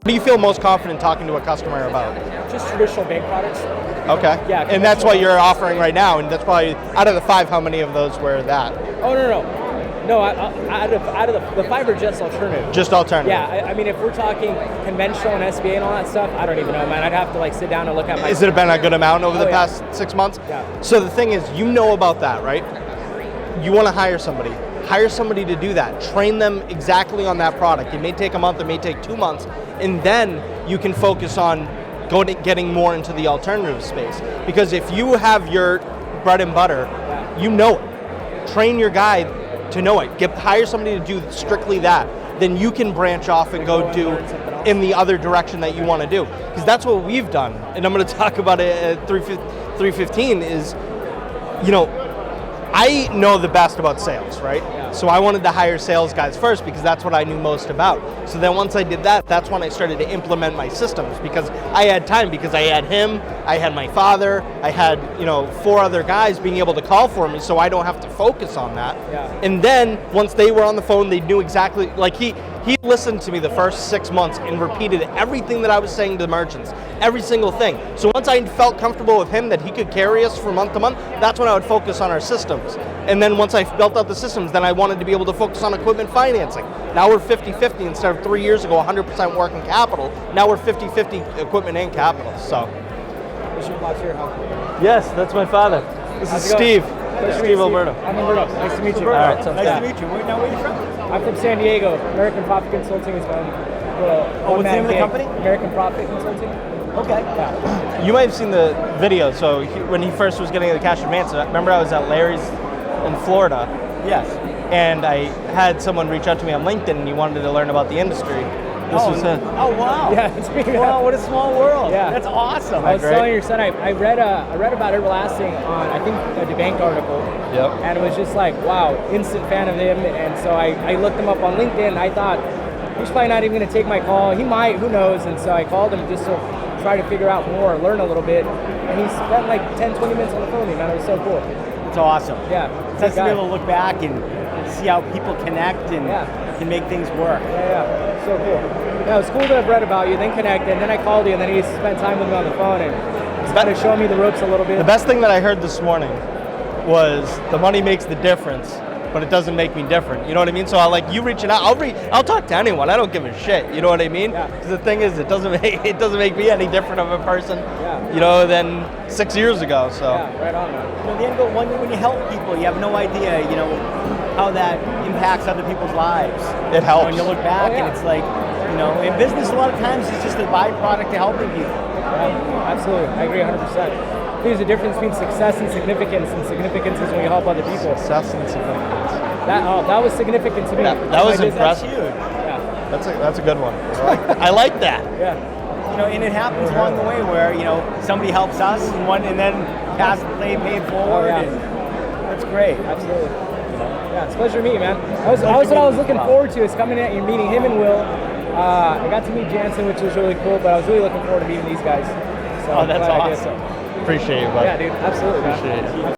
What do you feel most confident talking to a customer about? Just traditional bank products. Okay. Yeah. And that's what you're offering right now, and that's probably, out of the 5, how many of those were that? Oh, no. No, out of the 5 are just alternative. Just alternative. Yeah, I mean, if we're talking conventional and SBA and all that stuff, I don't even know, man. I'd have to sit down and look at my... Has it been a good amount over the past 6 months? Yeah. So the thing is, you know about that, right? You want to hire somebody. Hire somebody to do that. Train them exactly on that product. It may take a month, it may take 2 months, and then you can focus on getting more into the alternative space. Because if you have your bread and butter, you know it. Train your guy to know it. Hire somebody to do strictly that. Then you can branch off and go do in the other direction that you want to do. Because that's what we've done. And I'm going to talk about it at 315 is, I know the best about sales, right? Yeah. So I wanted to hire sales guys first because that's what I knew most about. So then once I did that, that's when I started to implement my systems because I had time, because I had him, I had my father, I had 4 other guys being able to call for me, so I don't have to focus on that. Yeah. And then once they were on the phone, they knew exactly, he listened to me the first 6 months and repeated everything that I was saying to the merchants, every single thing. So once I felt comfortable with him that he could carry us from month to month, that's when I would focus on our systems. And then once I built out the systems, then I wanted to be able to focus on equipment financing. Now we're 50-50 instead of 3 years ago, 100% working capital. Now we're 50-50 equipment and capital, so. What's your boss here? Yes, that's my father. This is Steve. Steve Alberto. I'm Alberto. Nice to meet you. All right, nice to meet you. Where are you from? I'm from San Diego. American Profit Consulting is my what's the name of the company? American Profit Consulting. Okay. Yeah. You might have seen the video. So when he first was getting the cash advance, remember I was at Larry's in Florida. Yes. And I had someone reach out to me on LinkedIn and he wanted to learn about the industry. This was it. Oh, wow. Yeah, it's me. Wow, what a small world. Yeah. That's awesome. I was telling your son, I read about Everlasting on, I think, a DeBank article. Yep. And it was just like, wow, instant fan of him. And so I looked him up on LinkedIn and I thought, he's probably not even going to take my call. He might, who knows? And so I called him just to try to figure out more, learn a little bit. And he spent like 10, 20 minutes on the phone with me, man. It was so cool. It's awesome. Yeah. It's nice to be able to look back and see how people connect and can make things work. Yeah. So cool. Yeah, it was cool to have read about you, then connected, and then I called you, and then he spent time with me on the phone and he's kind of showing me the ropes a little bit. The best thing that I heard this morning was the money makes the difference, but it doesn't make me different. You know what I mean? So you reaching out, I'll talk to anyone. I don't give a shit. You know what I mean? Yeah. Because the thing is, it doesn't make me any different of a person, than 6 years ago. So. Yeah, right on, man. The end goal, when you help people, you have no idea, how that impacts other people's lives. It helps. When you look back and it's like, in business a lot of times it's just a byproduct of helping people. Yeah, absolutely. I agree 100%. There's a difference between success and significance significance is when you help other people. Success and significance. That was significant to me. That was impressive. That's huge. Yeah. That's a good one. I like that. Yeah. And it happens along the way where, somebody helps us and then pay it forward. Yeah. And that's great. Absolutely. Yeah, it's a pleasure to meet you, man. That was what I was looking forward to, is coming at you, meeting him and Will. I got to meet Jansen, which was really cool, but I was really looking forward to meeting these guys. So that's awesome. Appreciate you, buddy. Yeah, dude, absolutely, man. Appreciate it.